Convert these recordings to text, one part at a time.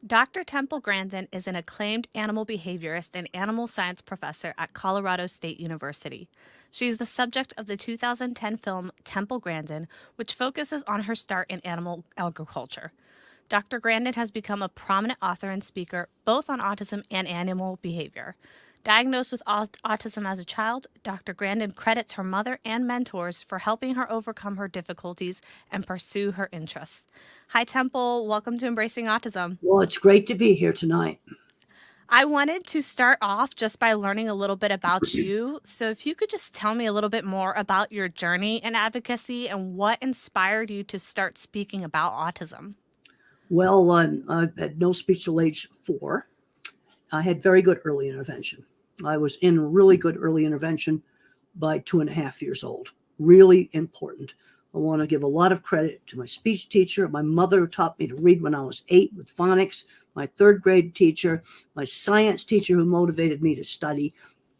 Dr. Temple Grandin is an acclaimed animal behaviorist and animal science professor at Colorado State University. She is the subject of the 2010 film Temple Grandin, which focuses on her start in animal agriculture. Dr. Grandin has become a prominent author and speaker both on autism and animal behavior. Diagnosed with autism as a child, Dr. Grandin credits her mother and mentors for helping her overcome her difficulties and pursue her interests. Hi, Temple. Welcome to Embracing Autism. Well, it's great to be here tonight. I wanted to start off just by learning a little bit about you. So, if you could just tell me a little bit more about your journey in advocacy and what inspired you to start speaking about autism. Well, I had no speech till age 4. I had very good early intervention. I was in really good early intervention by 2.5 years old. Really important. I want to give a lot of credit to my speech teacher, my mother who taught me to read when I was 8 with phonics, my 3rd grade teacher, my science teacher who motivated me to study.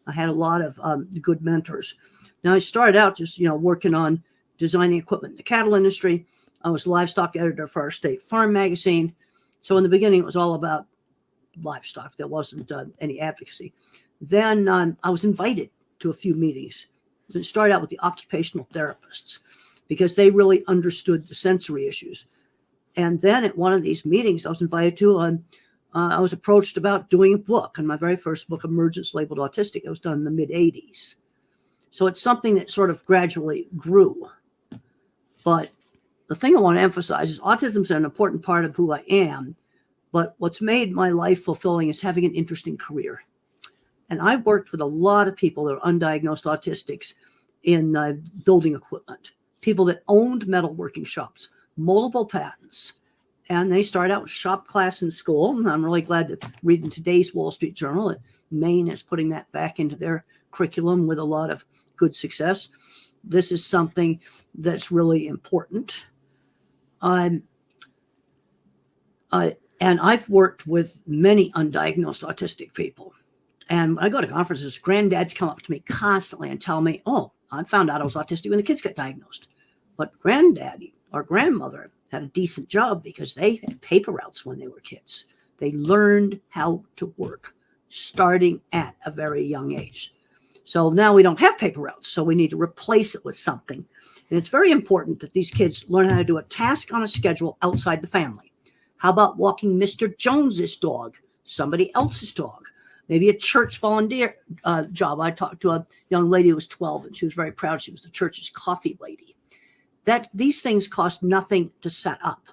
I had a lot of good mentors. Now, I started out just, working on designing equipment in the cattle industry. I was livestock editor for our state farm magazine. So in the beginning, it was all about livestock. There wasn't any advocacy. Then I was invited to a few meetings. It started out with the occupational therapists because they really understood the sensory issues. And then at one of these meetings I was invited to, I was approached about doing a book. And my very first book, Emergence Labeled Autistic, it was done in the mid-'80s. So it's something that sort of gradually grew. But the thing I want to emphasize is autism is an important part of who I am. But what's made my life fulfilling is having an interesting career. And I've worked with a lot of people that are undiagnosed autistics in building equipment, people that owned metalworking shops, multiple patents. And they start out with shop class in school. And I'm really glad to read in today's Wall Street Journal that Maine is putting that back into their curriculum with a lot of good success. This is something that's really important. And I've worked with many undiagnosed autistic people. And when I go to conferences, granddads come up to me constantly and tell me, oh, I found out I was autistic when the kids got diagnosed. But granddaddy or grandmother had a decent job because they had paper routes when they were kids. They learned how to work starting at a very young age. So now we don't have paper routes, so we need to replace it with something. And it's very important that these kids learn how to do a task on a schedule outside the family. How about walking Mr. Jones's dog, somebody else's dog? Maybe a church volunteer job. I talked to a young lady who was 12, and she was very proud. She was the church's coffee lady. These things cost nothing to set up.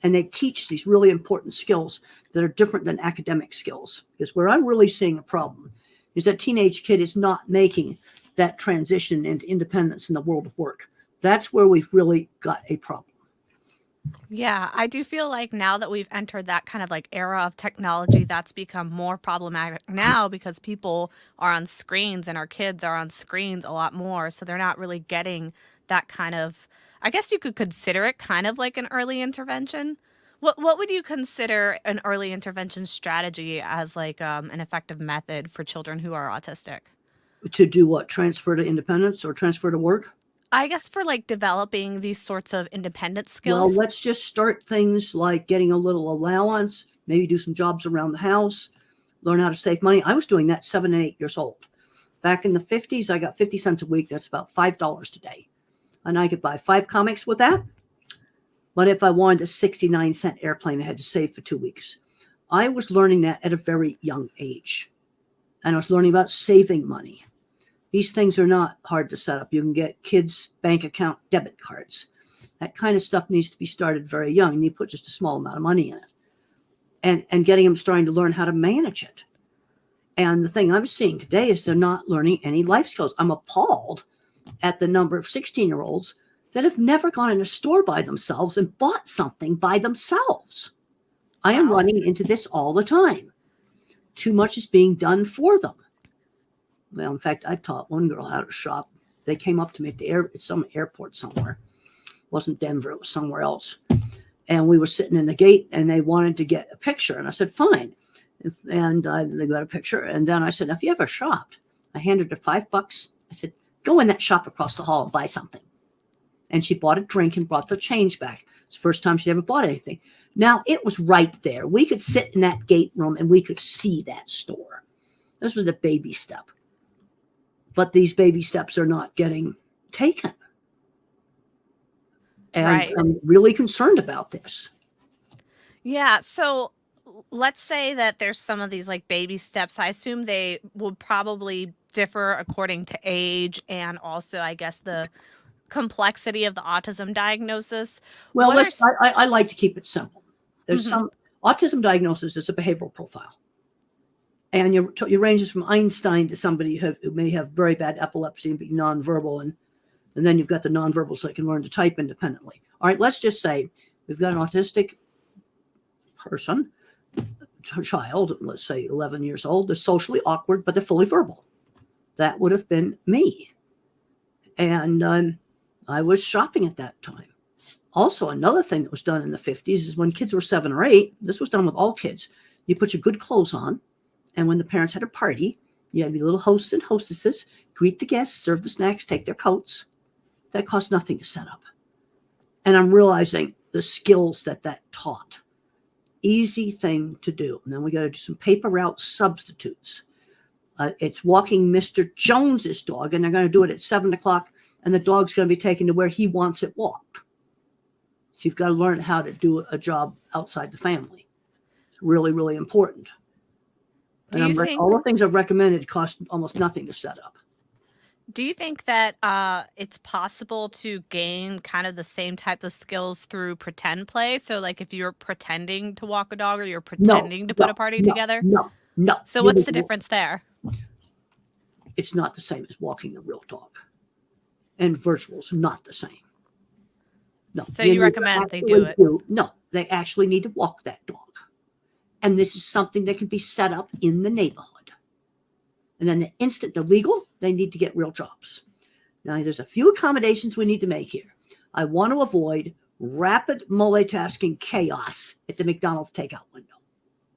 And they teach these really important skills that are different than academic skills. Because where I'm really seeing a problem is that teenage kid is not making that transition into independence in the world of work. That's where we've really got a problem. Yeah, I do feel like now that we've entered that kind of like era of technology, that's become more problematic now because people are on screens and our kids are on screens a lot more. So they're not really getting that kind of, I guess you could consider it kind of like an early intervention. What would you consider an early intervention strategy as like an effective method for children who are autistic? To do what? Transfer to independence or transfer to work? I guess for like developing these sorts of independent Well, skills. let's just start things like getting a little allowance, maybe do some jobs around the house, learn how to save money. I was doing that 7 and 8 years old. Back in the 50s, I got 50 cents a week. That's about $5 today. And I could buy 5 comics with that. But if I wanted a 69-cent airplane, I had to save for 2 weeks. I was learning that at a very young age. And I was learning about saving money. These things are not hard to set up. You can get kids' bank account debit cards. That kind of stuff needs to be started very young. And you put just a small amount of money in it. And getting them starting to learn how to manage it. And the thing I'm seeing today is they're not learning any life skills. I'm appalled at the number of 16-year-olds that have never gone in a store by themselves and bought something by themselves. I am running into this all the time. Too much is being done for them. Well, in fact, I taught one girl how to shop. They came up to me at some airport somewhere. It wasn't Denver, it was somewhere else. And we were sitting in the gate and they wanted to get a picture. And I said, fine. And they got a picture. And then I said, have you ever shopped? I handed her $5. I said, go in that shop across the hall and buy something. And she bought a drink and brought the change back. It's the first time she ever bought anything. Now, it was right there. We could sit in that gate room and we could see that store. This was a baby step. But these baby steps are not getting taken. And Right. I'm really concerned about this. Yeah. So let's say that there's some of these like baby steps. I assume they would probably differ according to age and also, I guess, the complexity of the autism diagnosis. Well, What are I like to keep it simple. There's Mhm. some autism diagnosis is a behavioral profile. And your ranges from Einstein to somebody who may have very bad epilepsy and be nonverbal. And then you've got the nonverbals that can learn to type independently. All right, let's just say we've got an autistic person, child, let's say 11 years old. They're socially awkward, but they're fully verbal. That would have been me. And I was shopping at that time. Also, another thing that was done in the 50s is when kids were 7 or 8, this was done with all kids. You put your good clothes on, and when the parents had a party, you had your little hosts and hostesses, greet the guests, serve the snacks, take their coats. That cost nothing to set up. And I'm realizing the skills that taught. Easy thing to do. And then we got to do some paper route substitutes. It's walking Mr. Jones's dog, and they're going to do it at 7 o'clock, and the dog's going to be taken to where he wants it walked. So you've got to learn how to do a job outside the family. It's really, really important. Do you think All the things I've recommended cost almost nothing to set up. Do you think that it's possible to gain kind of the same type of skills through pretend play? So, like, if you're pretending to walk a dog or you're pretending to put a party together? No. So, what's the difference there? It's not the same as walking the real dog. And virtual's not the same. No. So, you recommend they do it? No, they actually need to walk that dog. And this is something that can be set up in the neighborhood. And then the instant they're legal, they need to get real jobs. Now, there's a few accommodations we need to make here. I want to avoid rapid multitasking chaos at the McDonald's takeout window.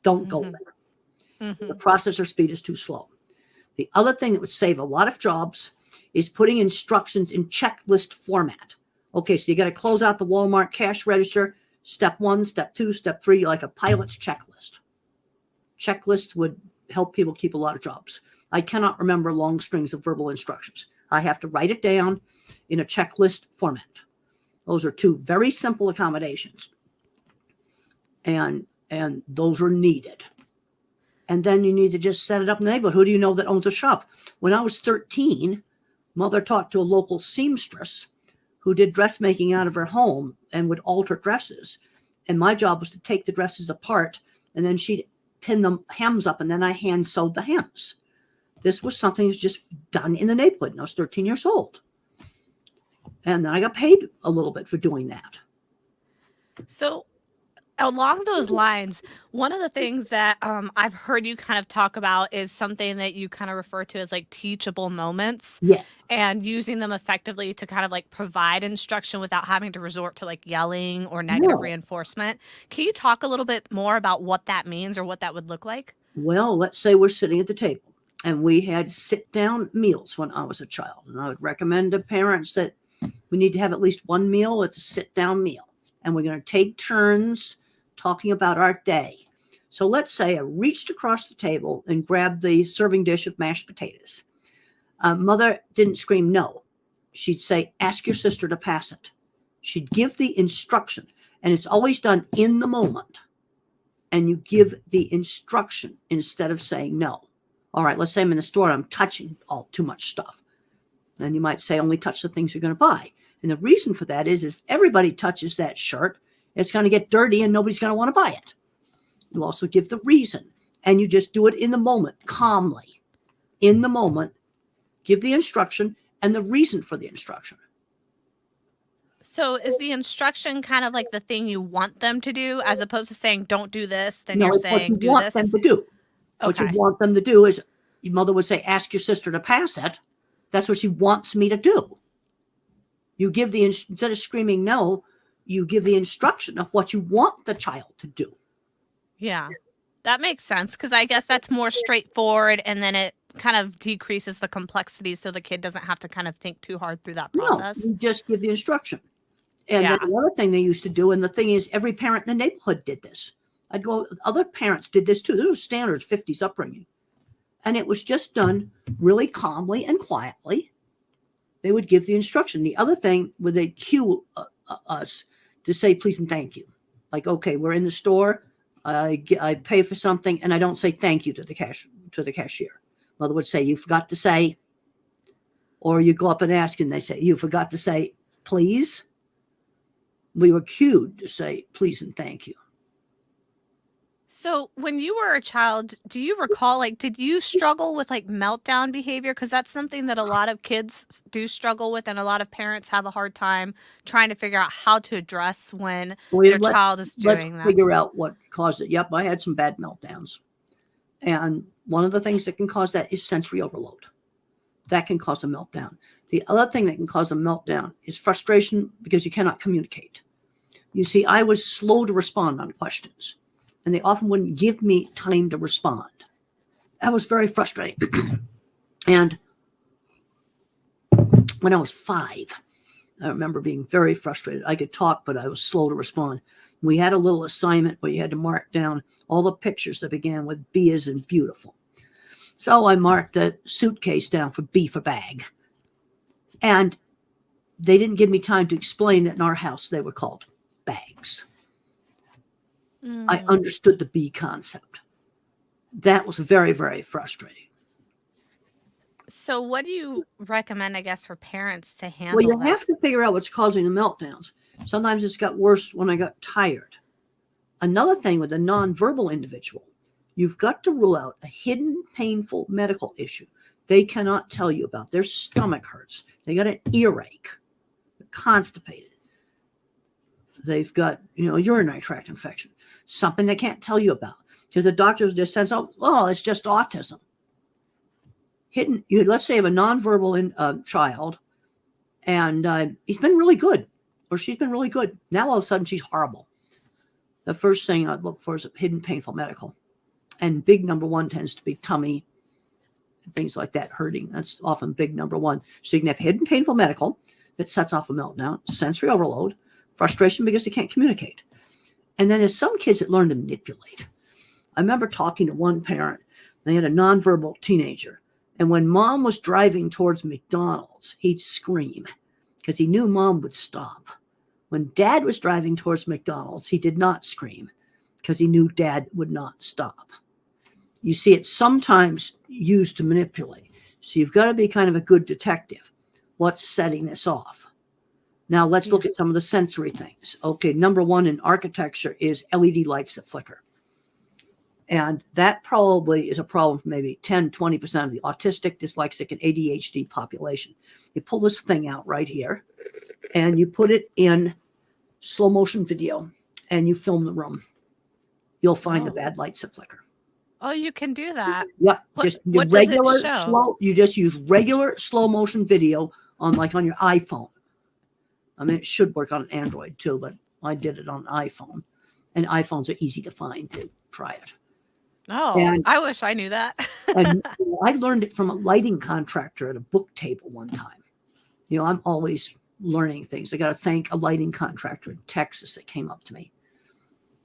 Don't go there. The processor speed is too slow. The other thing that would save a lot of jobs is putting instructions in checklist format. Okay, so you got to close out the Walmart cash register, step 1, step 2, step 3, like a pilot's checklist. Checklists would help people keep a lot of jobs. I cannot remember long strings of verbal instructions. I have to write it down in a checklist format. Those are 2 very simple accommodations. And those are needed. And then you need to just set it up in the neighborhood. Who do you know that owns a shop? When I was 13, mother talked to a local seamstress who did dressmaking out of her home and would alter dresses. And my job was to take the dresses apart, and then she'd pin the hems up, and then I hand sewed the hems. This was something that's just done in the neighborhood. And I was 13 years old. And then I got paid a little bit for doing that. So, along those lines, one of the things that I've heard you kind of talk about is something that you kind of refer to as like teachable moments. Yeah. And using them effectively to kind of like provide instruction without having to resort to like yelling or negative reinforcement. Can you talk a little bit more about what that means or what that would look like? Well, let's say we're sitting at the table and we had sit-down meals when I was a child. And I would recommend to parents that we need to have at least one meal. It's a sit-down meal. And we're going to take turns talking about our day. So let's say I reached across the table and grabbed the serving dish of mashed potatoes. Mother didn't scream no. She'd say, ask your sister to pass it. She'd give the instruction, and it's always done in the moment. And you give the instruction instead of saying no. All right, let's say I'm in the store and I'm touching too much stuff. Then you might say only touch the things you're going to buy. And the reason for that is if everybody touches that shirt, it's going to get dirty and nobody's going to want to buy it. You also give the reason, and you just do it in the moment, calmly. In the moment, give the instruction and the reason for the instruction. So is the instruction kind of like the thing you want them to do as opposed to saying, don't do this, then No, you're it's what saying, you do want this? them to do. What you Okay. want them to do is your mother would say, ask your sister to pass it. That's what she wants me to do. You give instead of screaming no, you give the instruction of what you want the child to do. Yeah, that makes sense because I guess that's more straightforward and then it kind of decreases the complexity so the kid doesn't have to kind of think too hard through that process. No, you just give the instruction. And then Yeah. the other thing they used to do, and the thing is, every parent in the neighborhood did this. I'd go, other parents did this too. This was standard 50s upbringing. And it was just done really calmly and quietly. They would give the instruction. The other thing, would they cue us to say please and thank you. Like, okay, we're in the store. I pay for something, and I don't say thank you to the cashier. Mother would say, you forgot to say, or you go up and ask, and they say, you forgot to say, please. We were cued to say please and thank you. So when you were a child, do you recall, like, did you struggle with like meltdown behavior? Because that's something that a lot of kids do struggle with, and a lot of parents have a hard time trying to figure out how to address when their child is Let's doing that. figure out what caused it. Yep, I had some bad meltdowns. And one of the things that can cause that is sensory overload. That can cause a meltdown. The other thing that can cause a meltdown is frustration because you cannot communicate. You see, I was slow to respond on questions, and they often wouldn't give me time to respond. That was very frustrating. And when I was 5, I remember being very frustrated. I could talk, but I was slow to respond. We had a little assignment where you had to mark down all the pictures that began with B as in beautiful. So I marked the suitcase down for B for bag. And they didn't give me time to explain that in our house they were called bags. I understood the B concept. That was very, very frustrating. So what do you recommend, I guess, for parents to handle Well, you that? have to figure out what's causing the meltdowns. Sometimes it's got worse when I got tired. Another thing with a nonverbal individual, you've got to rule out a hidden painful medical issue they cannot tell you about. Their stomach hurts. They got an earache. They're constipated. They've got, urinary tract infection. Something they can't tell you about. Because the doctors just says, oh, it's just autism. Let's say you have a nonverbal child, and he's been really good, or she's been really good. Now all of a sudden she's horrible. The first thing I'd look for is a hidden painful medical. And big number 1 tends to be tummy, and things like that, hurting. That's often big number 1. So you can have hidden painful medical that sets off a meltdown, sensory overload, frustration because they can't communicate. And then there's some kids that learn to manipulate. I remember talking to one parent. They had a nonverbal teenager. And when mom was driving towards McDonald's, he'd scream because he knew mom would stop. When dad was driving towards McDonald's, he did not scream because he knew dad would not stop. You see, it's sometimes used to manipulate. So you've got to be kind of a good detective. What's setting this off? Now let's look at some of the sensory things. Okay, number 1 in architecture is LED lights that flicker. And that probably is a problem for maybe 10, 20% of the autistic, dyslexic, and ADHD population. You pull this thing out right here, and you put it in slow motion video, and you film the room. You'll find the bad lights that flicker. Oh, you can do that. Yep. What does it show? You just use regular slow motion video on your iPhone. I mean, it should work on an Android too, but I did it on iPhone. And iPhones are easy to find to try it. Oh, and I wish I knew that. And I learned it from a lighting contractor at a book table one time. I'm always learning things. I got to thank a lighting contractor in Texas that came up to me.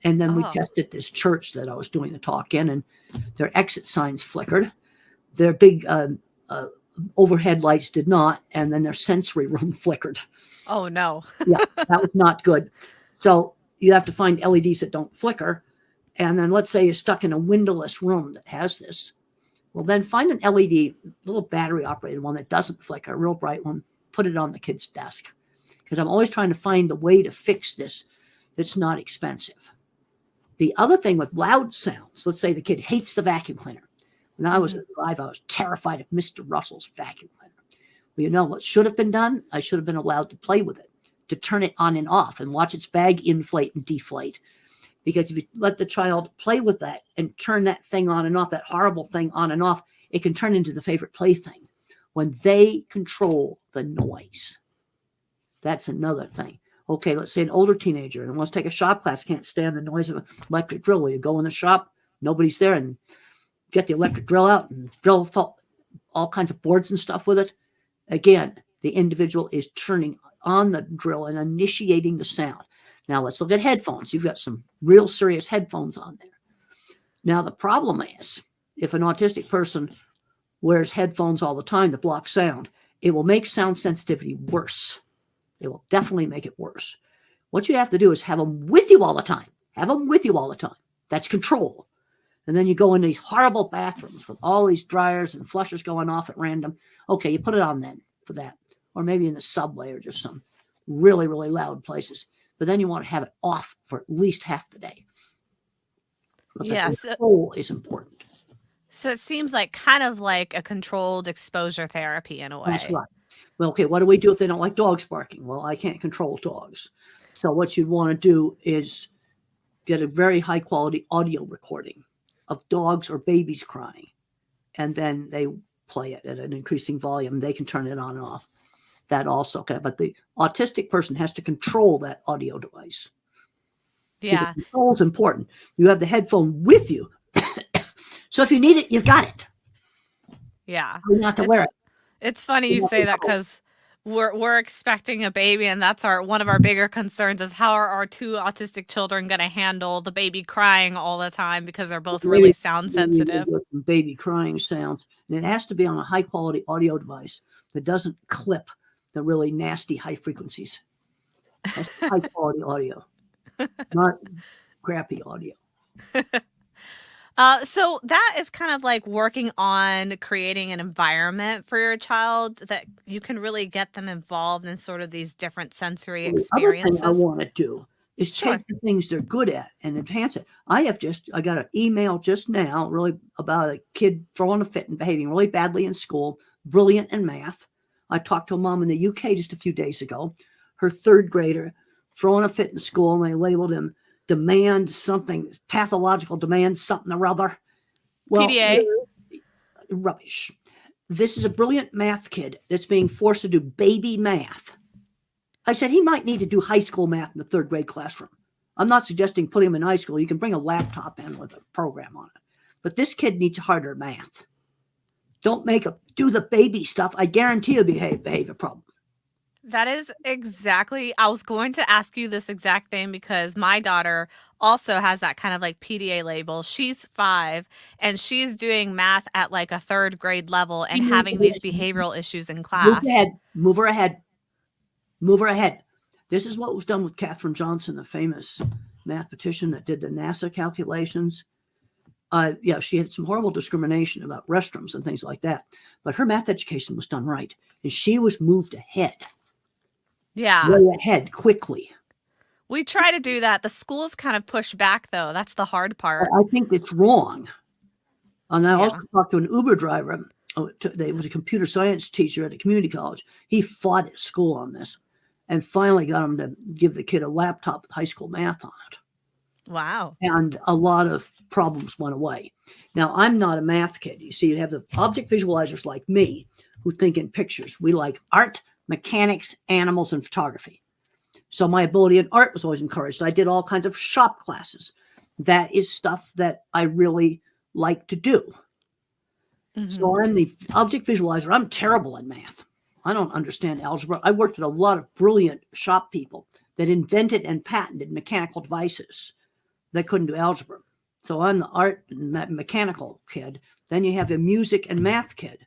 And then we tested this church that I was doing the talk in, and their exit signs flickered. Their big overhead lights did not, and then their sensory room flickered. Oh, no. Yeah, that was not good. So you have to find LEDs that don't flicker. And then let's say you're stuck in a windowless room that has this. Well, then find an LED, little battery operated one that doesn't flicker, a real bright one, put it on the kid's desk. Because I'm always trying to find the way to fix this that's not expensive. The other thing with loud sounds, let's say the kid hates the vacuum cleaner. When I was 5, I was terrified of Mr. Russell's vacuum cleaner. Well, what should have been done? I should have been allowed to play with it, to turn it on and off and watch its bag inflate and deflate. Because if you let the child play with that and turn that thing on and off, that horrible thing on and off, it can turn into the favorite plaything when they control the noise. That's another thing. Okay, let's say an older teenager and wants to take a shop class, can't stand the noise of an electric drill. Well, you go in the shop, nobody's there, and get the electric drill out and drill all kinds of boards and stuff with it. Again, the individual is turning on the drill and initiating the sound. Now let's look at headphones. You've got some real serious headphones on there. Now the problem is, if an autistic person wears headphones all the time to block sound, it will make sound sensitivity worse. It will definitely make it worse. What you have to do is have them with you all the time. Have them with you all the time. That's control. And then you go in these horrible bathrooms with all these dryers and flushers going off at random. Okay, you put it on then for that. Or maybe in the subway or just some really, really loud places. But then you want to have it off for at least half the day. But the control is important. So it seems like kind of like a controlled exposure therapy in a way. That's right. Well, okay, what do we do if they don't like dogs barking? Well, I can't control dogs. So what you'd want to do is get a very high quality audio recording of dogs or babies crying. And then they play it at an increasing volume. They can turn it on and off. That also can. But the autistic person has to control that audio device. Yeah. See, the control is important. You have the headphone with you. So if you need it, you've got it. Yeah. Not to wear it. It's funny you say that because we're expecting a baby, and that's one of our bigger concerns is how are our two autistic children going to handle the baby crying all the time because they're both really sound sensitive. Baby crying sounds, and it has to be on a high quality audio device that doesn't clip the really nasty high frequencies. That's high quality audio, not crappy audio. So that is kind of like working on creating an environment for your child that you can really get them involved in sort of these different sensory experiences. The other thing I want to do is take the things they're good at and enhance it. I got an email just now really about a kid throwing a fit and behaving really badly in school, brilliant in math. I talked to a mom in the UK just a few days ago, her third grader throwing a fit in school, and they labeled him demand something, pathological demand something or other. Well, PDA. Rubbish. This is a brilliant math kid that's being forced to do baby math. I said he might need to do high school math in the third grade classroom. I'm not suggesting put him in high school. You can bring a laptop in with a program on it. But this kid needs harder math. Don't make him do the baby stuff. I guarantee you'll behavior problem. That is exactly, I was going to ask you this exact thing because my daughter also has that kind of like PDA label. She's 5 and she's doing math at like a third grade level and having these behavioral issues in class. Move her ahead. This is what was done with Katherine Johnson, the famous mathematician that did the NASA calculations. She had some horrible discrimination about restrooms and things like that, but her math education was done right, and she was moved ahead. Yeah. Way ahead quickly. We try to do that. The schools kind of push back, though. That's the hard part. I think it's wrong. And I also talked to an Uber driver. He was a computer science teacher at a community college. He fought at school on this and finally got him to give the kid a laptop with high school math on it. Wow. And a lot of problems went away. Now, I'm not a math kid. You see, you have the object visualizers like me who think in pictures. We like art, mechanics, animals, and photography. So my ability in art was always encouraged. I did all kinds of shop classes. That is stuff that I really like to do. Mm-hmm. So I'm the object visualizer. I'm terrible in math. I don't understand algebra. I worked with a lot of brilliant shop people that invented and patented mechanical devices that couldn't do algebra. So I'm the art and mechanical kid. Then you have the music and math kid.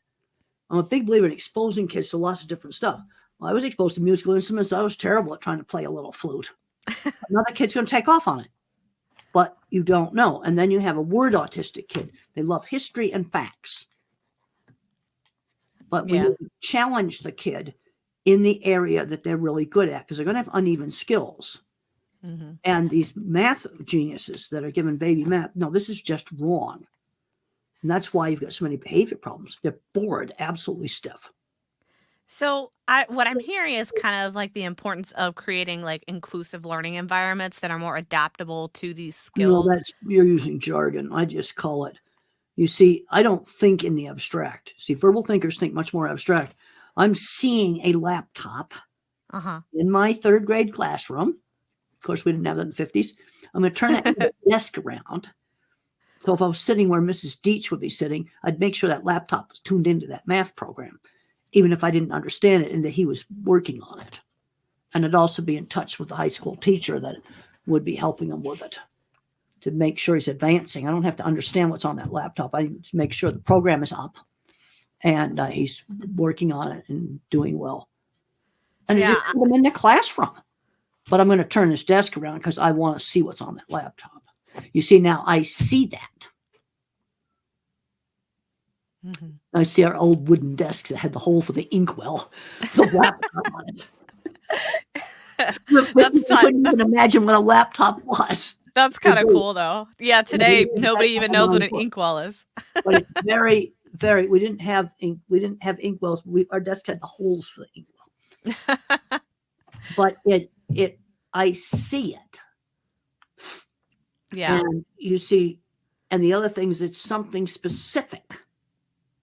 I'm a big believer in exposing kids to lots of different stuff. Well, I was exposed to musical instruments. I was terrible at trying to play a little flute. Another kid's going to take off on it, but you don't know. And then you have a word autistic kid. They love history and facts. But we need to challenge the kid in the area that they're really good at because they're going to have uneven skills. Mm-hmm. And these math geniuses that are given baby math, no, this is just wrong. And that's why you've got so many behavior problems. They're bored, absolutely stiff. So what I'm hearing is kind of like the importance of creating like inclusive learning environments that are more adaptable to these skills. No, you're using jargon. I just call it. You see, I don't think in the abstract. See, verbal thinkers think much more abstract. I'm seeing a laptop in my third grade classroom. Of course, we didn't have that in the 50s. I'm going to turn that desk around. So if I was sitting where Mrs. Deitch would be sitting, I'd make sure that laptop was tuned into that math program, even if I didn't understand it and that he was working on it. And I'd also be in touch with the high school teacher that would be helping him with it to make sure he's advancing. I don't have to understand what's on that laptop. I just make sure the program is up and he's working on it and doing well. And I just Yeah. put him in the classroom. But I'm going to turn this desk around because I want to see what's on that laptop. You see, now I see that. Mm-hmm. I see our old wooden desks that had the hole for the inkwell, the laptop on it. That's I couldn't even imagine what a laptop was. That's kind of cool, though. Yeah, today nobody even knows what an inkwell is. But it's very, very. We didn't have inkwells. Our desk had the holes for the inkwell. But I see it. Yeah. And you see, and the other thing is it's something specific.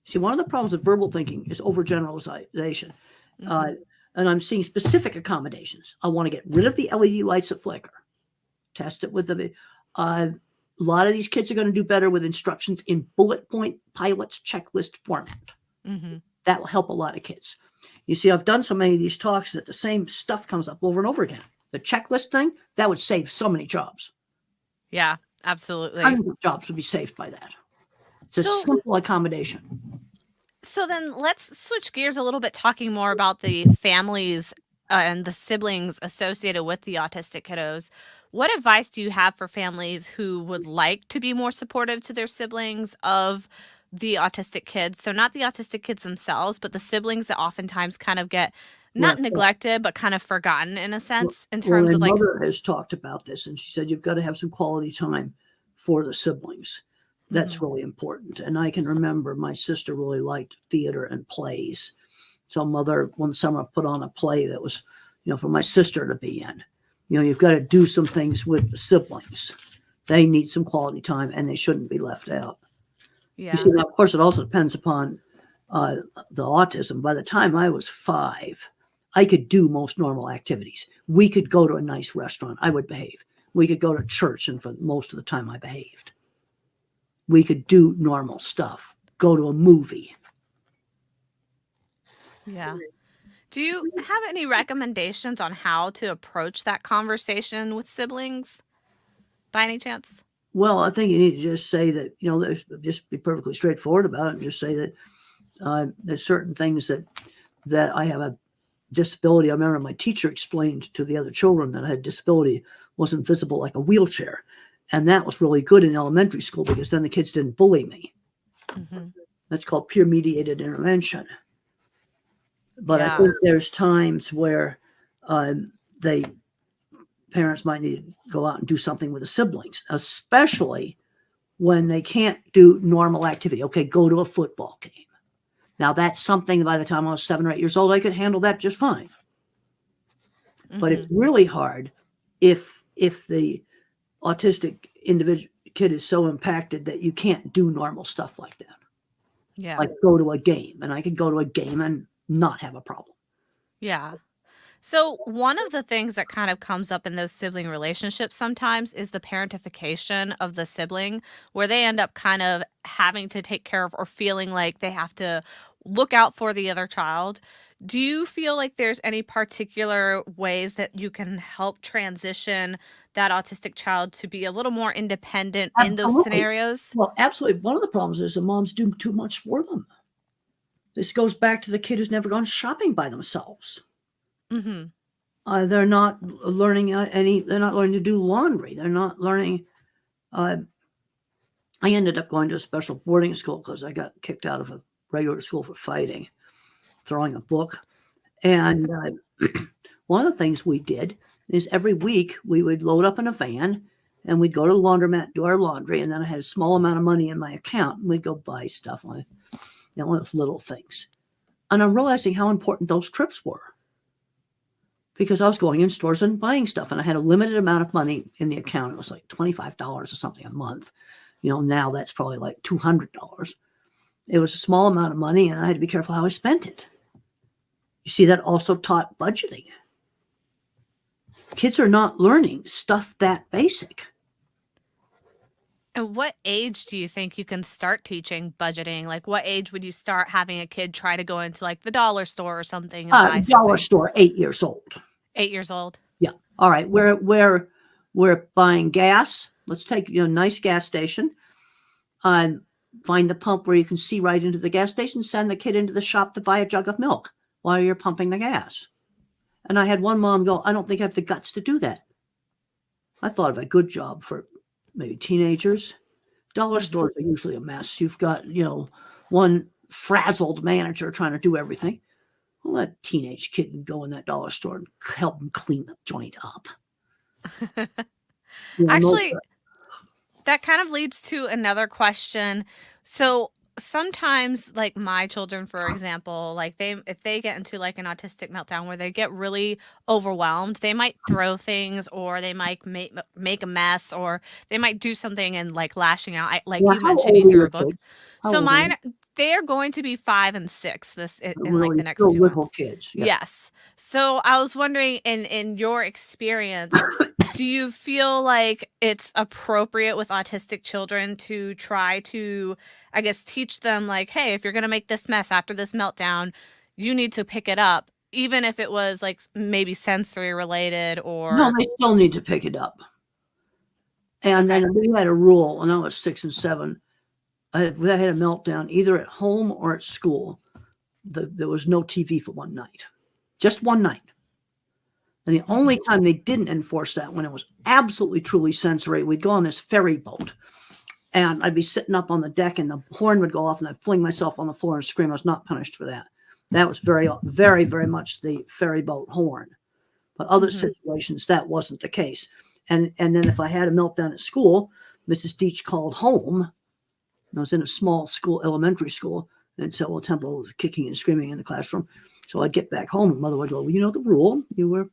See, one of the problems with verbal thinking is overgeneralization. Mm-hmm. And I'm seeing specific accommodations. I want to get rid of the LED lights that flicker. Test it with the. A lot of these kids are going to do better with instructions in bullet point pilots checklist format. Mm-hmm. That will help a lot of kids. You see, I've done so many of these talks that the same stuff comes up over and over again. The checklist thing, that would save so many jobs. Yeah, absolutely. Hundreds of jobs would be saved by that. It's a simple accommodation. So then let's switch gears a little bit, talking more about the families and the siblings associated with the autistic kiddos. What advice do you have for families who would like to be more supportive to their siblings of the autistic kids? So not the autistic kids themselves, but the siblings that oftentimes kind of get not neglected, but kind of forgotten in a sense in terms of my like. mother has talked about this, and she said you've got to have some quality time for the siblings. That's really important. And I can remember my sister really liked theater and plays. So mother one summer put on a play that was, for my sister to be in. You've got to do some things with the siblings. They need some quality time and they shouldn't be left out. Yeah. You see, now, of course, it also depends upon the autism. By the time I was 5, I could do most normal activities. We could go to a nice restaurant. I would behave. We could go to church, and for most of the time I behaved. We could do normal stuff, go to a movie. Yeah. Do you have any recommendations on how to approach that conversation with siblings by any chance? Well, I think you need to just say that, just be perfectly straightforward about it and just say that there's certain things that I have a disability. I remember my teacher explained to the other children that I had disability wasn't visible like a wheelchair. And that was really good in elementary school because then the kids didn't bully me. Mm-hmm. That's called peer mediated intervention. But I think there's times where parents might need to go out and do something with the siblings, especially when they can't do normal activity. Okay, go to a football game. Now that's something by the time I was 7 or 8 years old, I could handle that just fine. Mm-hmm. But it's really hard if the autistic individual kid is so impacted that you can't do normal stuff like that. Yeah. Like go to a game, and I could go to a game and not have a problem. Yeah. So one of the things that kind of comes up in those sibling relationships sometimes is the parentification of the sibling, where they end up kind of having to take care of or feeling like they have to look out for the other child. Do you feel like there's any particular ways that you can help transition that autistic child to be a little more independent in those scenarios? Well, absolutely. One of the problems is the moms do too much for them. This goes back to the kid who's never gone shopping by themselves. Mm-hmm. They're not learning they're not learning to do laundry. They're not learning. I ended up going to a special boarding school because I got kicked out of a regular school for fighting, throwing a book. And one of the things we did is every week we would load up in a van and we'd go to the laundromat, do our laundry. And then I had a small amount of money in my account and we'd go buy stuff, one of those little things. And I'm realizing how important those trips were because I was going in stores and buying stuff and I had a limited amount of money in the account. It was like $25 or something a month. Now that's probably like $200. It was a small amount of money and I had to be careful how I spent it. You see, that also taught budgeting. Kids are not learning stuff that basic. And what age do you think you can start teaching budgeting? Like what age would you start having a kid try to go into like the dollar store or something and buy dollar something? store, 8 years old. 8 years old. Yeah. All right. We're buying gas. Let's take a nice gas station. Find the pump where you can see right into the gas station. Send the kid into the shop to buy a jug of milk while you're pumping the gas. And I had one mom go, I don't think I have the guts to do that. I thought of a good job for maybe teenagers. Dollar stores are usually a mess. You've got, one frazzled manager trying to do everything. Well, that teenage kid can go in that dollar store and help him clean the joint up. Actually, that kind of leads to another question. So sometimes, like my children, for example, like if they get into like an autistic meltdown where they get really overwhelmed, they might throw things, or they might make a mess, or they might do something and like lashing out. Like you how mentioned, you old are threw your a book. kids? How So old are mine, they are going to be 5 and 6 in like really the next still 2 little months. kids? Yeah. Yes. So I was wondering, in your experience, do you feel like it's appropriate with autistic children to try to, I guess, teach them like, hey, if you're going to make this mess after this meltdown, you need to pick it up, even if it was like maybe sensory related No, or. they still need to pick it up. And Okay. then we had a rule when I was 6 and 7. I had a meltdown either at home or at school. There was no TV for one night, just one night. And the only time they didn't enforce that, when it was absolutely truly sensory, we'd go on this ferry boat, and I'd be sitting up on the deck, and the horn would go off, and I'd fling myself on the floor and scream. I was not punished for that. That was very, very, very much the ferry boat horn. But other situations, that wasn't the case. And then if I had a meltdown at school, Mrs. Deach called home. I was in a small school, elementary school, and so Temple was kicking and screaming in the classroom. So I'd get back home, and mother would go, well, you know the rule. You were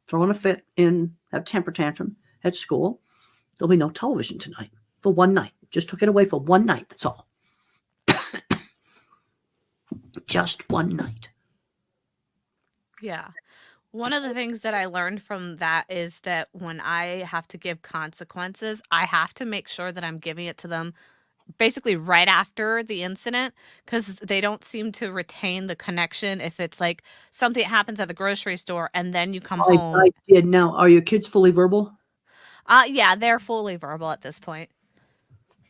throwing a fit and have temper tantrum at school. There'll be no television tonight for one night. Just took it away for one night. That's all. Just one night. Yeah. One of the things that I learned from that is that when I have to give consequences, I have to make sure that I'm giving it to them basically right after the incident, because they don't seem to retain the connection if it's like something that happens at the grocery store and then you come home. I did. Now, are your kids fully verbal? Yeah, they're fully verbal at this point,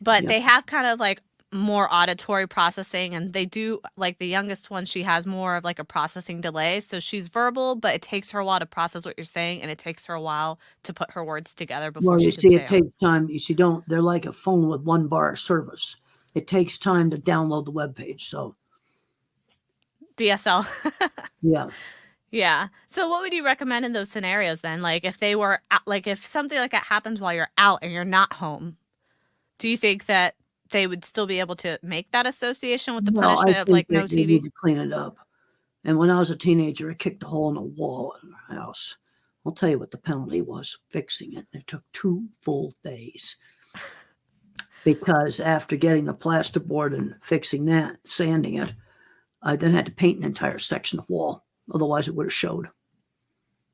but Yeah. they have kind of like more auditory processing, and they do, like the youngest one, she has more of like a processing delay. So she's verbal, but it takes her a while to process what you're saying, and it takes her a while to put her words together before Well, you she can see, say it them. takes time. You see, they're like a phone with one bar of service. It takes time to download the web page. So, DSL. yeah. Yeah. So what would you recommend in those scenarios then? Like if they were out, like if something like that happens while you're out and you're not home, do you think that they would still be able to make that association with the Well, I punishment of think like that no you need TV? to clean it up. And when I was a teenager, I kicked a hole in a wall in our house. I'll tell you what the penalty was: fixing it. It took 2 full days. Because after getting the plasterboard and fixing that, sanding it, I then had to paint an entire section of wall. Otherwise, it would have showed.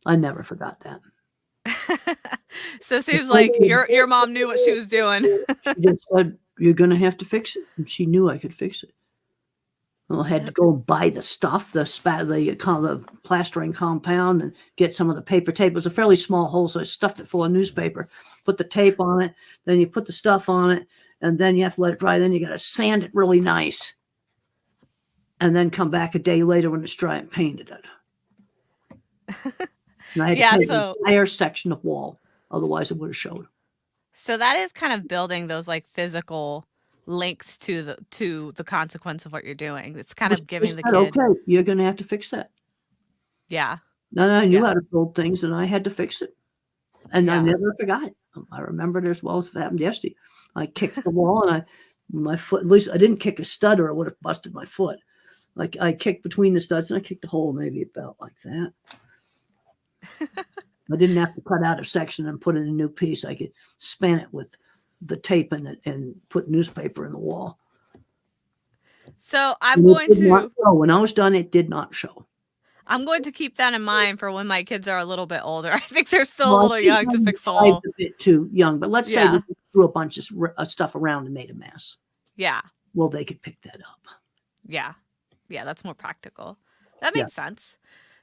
I never forgot that. So it seems like your mom knew what she was doing. She just said, you're going to have to fix it. And she knew I could fix it. Well, I had to go buy the stuff, the plastering compound, and get some of the paper tape. It was a fairly small hole, so I stuffed it full of newspaper, put the tape on it, then you put the stuff on it, and then you have to let it dry. Then you got to sand it really nice, and then come back a day later when it's dry and painted it. And I had to paint an entire section of wall. Otherwise, it would have showed. So that is kind of building those like physical links to the consequence of what you're doing. It's kind of giving the kid. Okay, you're going to have to fix that. Yeah. And I knew how to build things, and I had to fix it. And I never forgot it. I remember it as well as it happened yesterday. I kicked the wall, and my foot, at least I didn't kick a stud or it would have busted my foot. Like I kicked between the studs, and I kicked a hole maybe about like that. I didn't have to cut out a section and put in a new piece. I could span it with the tape and put newspaper in the wall. So when I was done, it did not show. I'm going to keep that in mind for when my kids are a little bit older. I think they're still a little young to fix the wall. A bit too young, but let's say we threw a bunch of stuff around and made a mess. Yeah. Well, they could pick that up. Yeah. Yeah, that's more practical. That makes sense.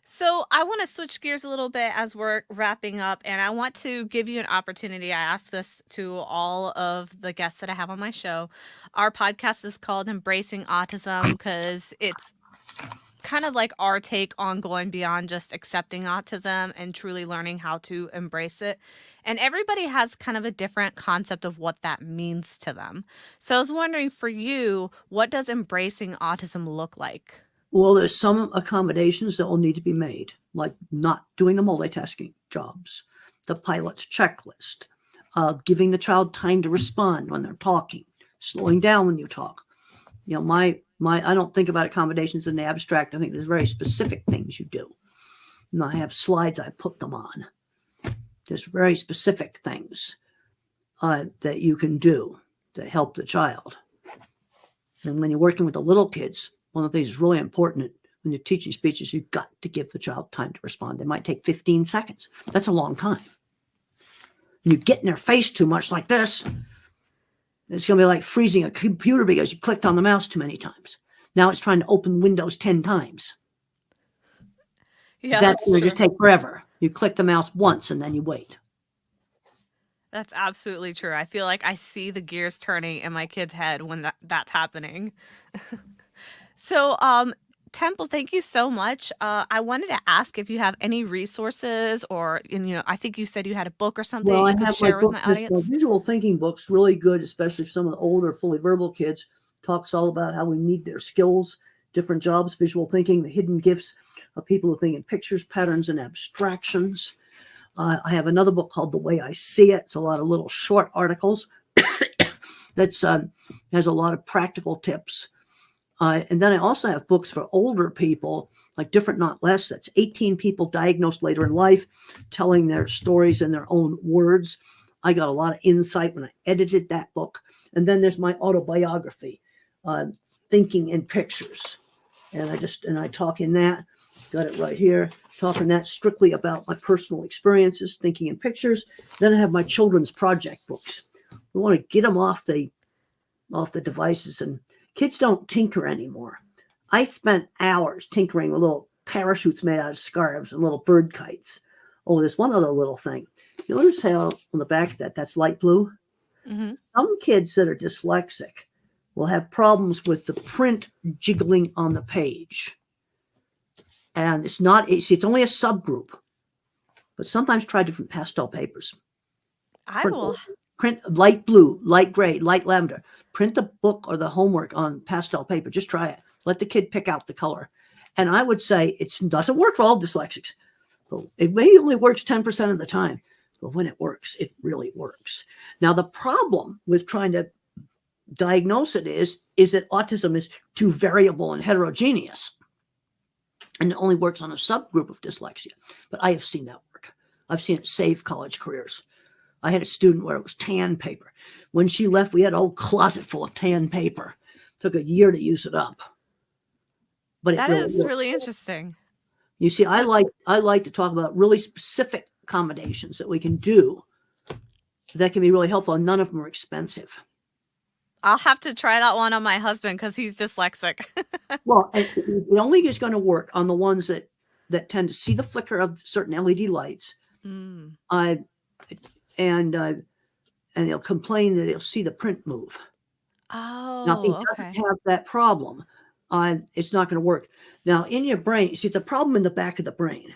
So I want to switch gears a little bit as we're wrapping up, and I want to give you an opportunity. I ask this to all of the guests that I have on my show. Our podcast is called Embracing Autism because it's kind of like our take on going beyond just accepting autism and truly learning how to embrace it. And everybody has kind of a different concept of what that means to them. So I was wondering for you, what does embracing autism look like? Well, there's some accommodations that will need to be made, like not doing the multitasking jobs, the pilot's checklist, giving the child time to respond when they're talking, slowing down when you talk. You know, I don't think about accommodations in the abstract. I think there's very specific things you do. And I have slides I put them on. There's very specific things that you can do to help the child. And when you're working with the little kids, one of the things that's really important when you're teaching speech is you've got to give the child time to respond. They might take 15 seconds. That's a long time. And you get in their face too much like this, it's going to be like freezing a computer because you clicked on the mouse too many times. Now it's trying to open Windows 10 times. Yeah, That's going to true. just take forever. You click the mouse once and then you wait. That's absolutely true. I feel like I see the gears turning in my kid's head when that's happening. So, Temple, thank you so much. I wanted to ask if you have any resources or, I think you said you had a book or something Well, that I you could have my share with book, my this audience. visual thinking book's really good, especially for some of the older, fully verbal kids. Talks all about how we need their skills, different jobs, visual thinking, the hidden gifts of people who think in pictures, patterns, and abstractions. I have another book called The Way I See It. It's a lot of little short articles that has a lot of practical tips. And then I also have books for older people, like Different Not Less. That's 18 people diagnosed later in life, telling their stories in their own words. I got a lot of insight when I edited that book. And then there's my autobiography, Thinking in Pictures. And I talk in that, got it right here, talking that strictly about my personal experiences, thinking in pictures. Then I have my children's project books. We want to get them off the devices, and kids don't tinker anymore. I spent hours tinkering with little parachutes made out of scarves and little bird kites. Oh, there's one other little thing. You notice how on the back of that's light blue? Mm-hmm. Some kids that are dyslexic will have problems with the print jiggling on the page. And it's only a subgroup, but sometimes try different pastel papers. I will. Print light blue, light gray, light lavender. Print the book or the homework on pastel paper. Just try it. Let the kid pick out the color. And I would say it doesn't work for all dyslexics. It may only works 10% of the time, but when it works, it really works. Now, the problem with trying to diagnose it is that autism is too variable and heterogeneous, and it only works on a subgroup of dyslexia. But I have seen that work. I've seen it save college careers. I had a student where it was tan paper. When she left, we had a whole closet full of tan paper. It took a year to use it up. But That is really interesting. You see, I like to talk about really specific accommodations that we can do that can be really helpful, and none of them are expensive. I'll have to try that one on my husband because he's dyslexic. Well, it only is going to work on the ones that tend to see the flicker of certain LED lights. Mm. And they'll complain that they'll see the print move. Now, if he doesn't have that problem, it's not going to work. Now, in your brain, you see, it's a problem in the back of the brain.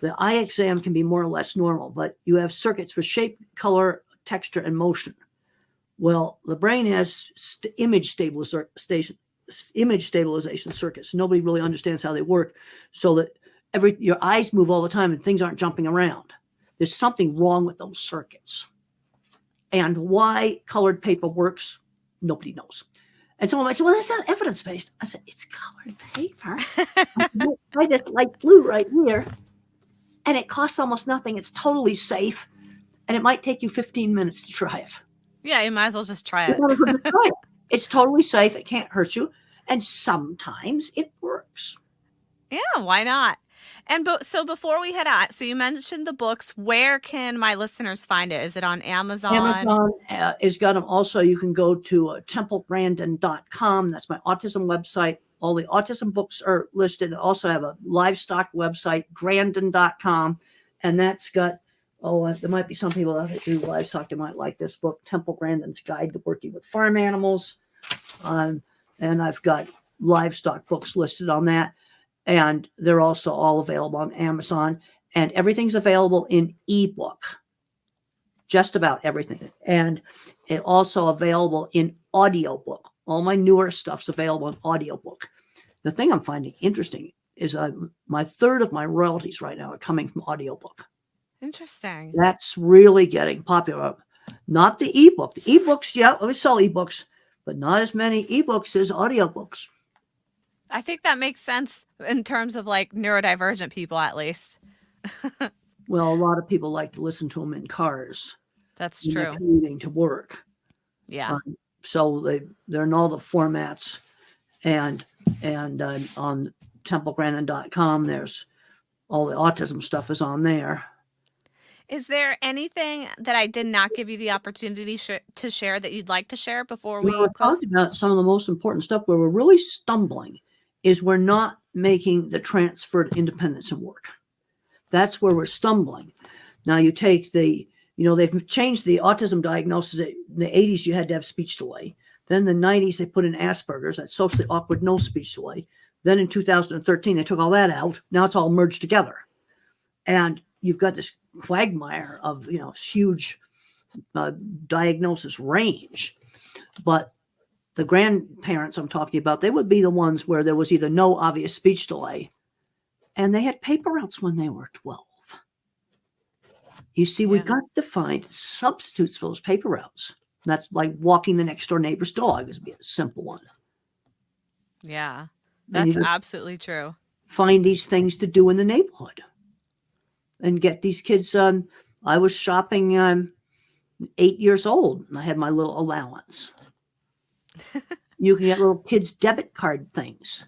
The eye exam can be more or less normal, but you have circuits for shape, color, texture, and motion. Well, the brain has image stabilization circuits. Nobody really understands how they work, so that your eyes move all the time and things aren't jumping around. There's something wrong with those circuits. And why colored paper works, nobody knows. And someone might say, well, that's not evidence-based. I said, it's colored paper. I just light blue right here. And it costs almost nothing. It's totally safe. And it might take you 15 minutes to try it. Yeah, you might as well just try it. It's totally safe. It can't hurt you. And sometimes it works. Yeah, why not? And so before we head out, so you mentioned the books. Where can my listeners find it? Is it on Amazon? Amazon has got them. Also, you can go to templegrandin.com. That's my autism website. all the autism books are listed. I also have a livestock website, Grandin.com, and that's got, there might be some people that do livestock that might like this book, Temple Grandin's Guide to Working with Farm Animals. And I've got livestock books listed on that. And they're also all available on Amazon. And everything's available in ebook, just about everything. And it also available in audiobook. All my newer stuff's available in audiobook. The thing I'm finding interesting is my third of my royalties right now are coming from audiobook. Interesting. That's really getting popular. Not the ebook. The ebooks, yeah, we sell ebooks, but not as many ebooks as audiobooks. I think that makes sense in terms of like neurodivergent people, at least. Well, a lot of people like to listen to them in cars. That's when true. they're commuting to work. Yeah. So they're in all the formats, and on templegrandin.com, there's all the autism stuff is on there. Is there anything that I did not give you the opportunity to share that you'd like to share before we close? Talked about some of the most important stuff where we're really stumbling is we're not making the transfer to independence and work. That's where we're stumbling. Now you take they've changed the autism diagnosis. In the 80s, you had to have speech delay. Then in the 90s, they put in Asperger's, that socially awkward, no speech delay. Then in 2013, they took all that out. Now it's all merged together. And you've got this quagmire of, huge diagnosis range. But the grandparents I'm talking about, they would be the ones where there was either no obvious speech delay, and they had paper routes when they were 12. You see, we got to find substitutes for those paper routes. That's like walking the next door neighbor's dog is a simple one. Yeah, that's absolutely true. Find these things to do in the neighborhood and get these kids. I was shopping 8 years old, and I had my little allowance. You can get little kids' debit card things.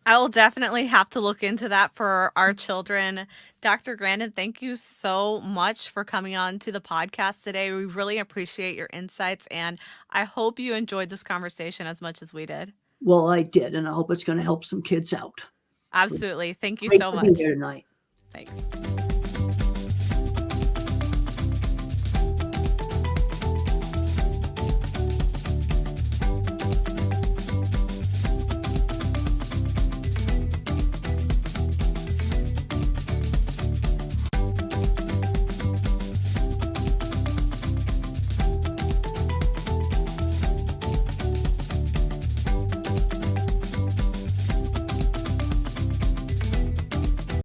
I will definitely have to look into that for our children. Dr. Grandin, thank you so much for coming on to the podcast today. We really appreciate your insights, and I hope you enjoyed this conversation as much as we did. Well, I did, and I hope it's going to help some kids out. Absolutely. Thank you Great so to much. be here tonight. Thanks.